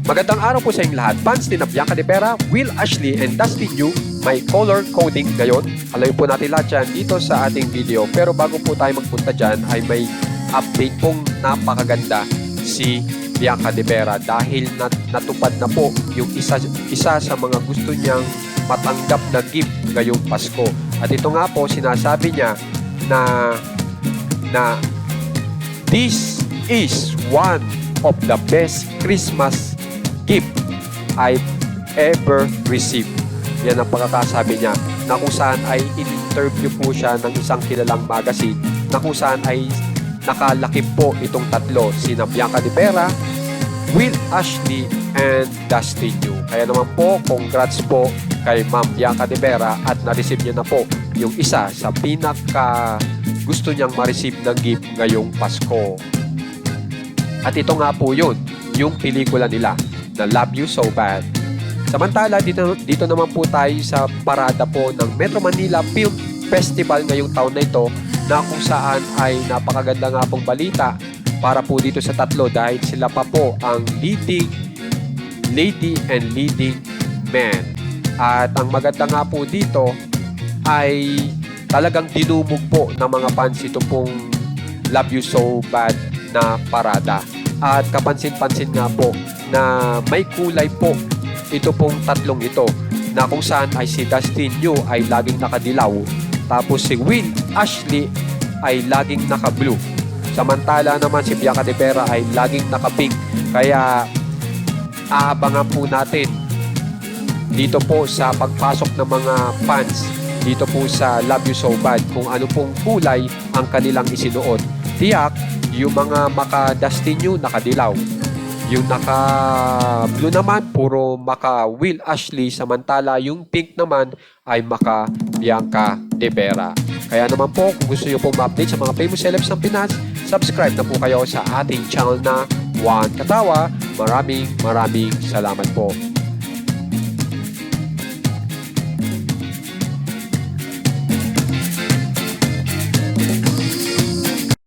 Magandang araw po sa inyong lahat. Fans ni Bianca De Vera, Will Ashley, and Dustin Yu, may color coding ngayon. Alamin po natin lahat yan dito sa ating video. Pero bago po tayo magpunta dyan ay may update pong napakaganda si Bianca De Vera dahil natupad na po yung isa sa mga gusto niyang matanggap na gift ngayong Pasko. At ito nga po sinasabi niya na this is one of the best Christmas gift I've ever received. Yan ang pagkakasabi niya, na kung saan ay in-interview po siya ng isang kilalang magazine na kung saan ay nakalakip po itong tatlo, sina Bianca De Vera, Will Ashley, and Dustin Yu. Kaya naman po, congrats po kay Ma'am Bianca De Vera at na-receive niya na po yung isa sa pinaka gusto niyang ma-receive ng gift ngayong Pasko. At ito nga po yun, yung pelikula nila na Love You So Bad. Samantala, dito naman po tayo sa parada po ng Metro Manila Film Festival ngayong taon na ito, na kung saan ay napakaganda nga pong balita para po dito sa tatlo dahil sila pa po ang leading lady and leading man. At ang maganda nga po dito ay talagang dinumog po ng mga fans ito pong Love You So Bad na parada. At kapansin-pansin nga po na may kulay po ito pong tatlong ito, na kung saan ay si Dustin Yu ay laging nakadilaw, tapos si Will Ashley ay laging naka-blue, samantala naman si Bianca De Vera ay laging naka-pink. Kaya aabangan po natin dito po sa pagpasok ng mga fans dito po sa Love You So Bad kung ano pong kulay ang kanilang isinuot. Tiyak yung mga maka-Dustin Yu nakadilaw, yung naka-blue naman puro maka-Will Ashley, samantala yung pink naman ay maka-Bianca De Vera. Kaya naman po, kung gusto nyo pong ma-update sa mga famous celebs ng Pinas, subscribe na po kayo sa ating channel na One Katawa. Maraming salamat po.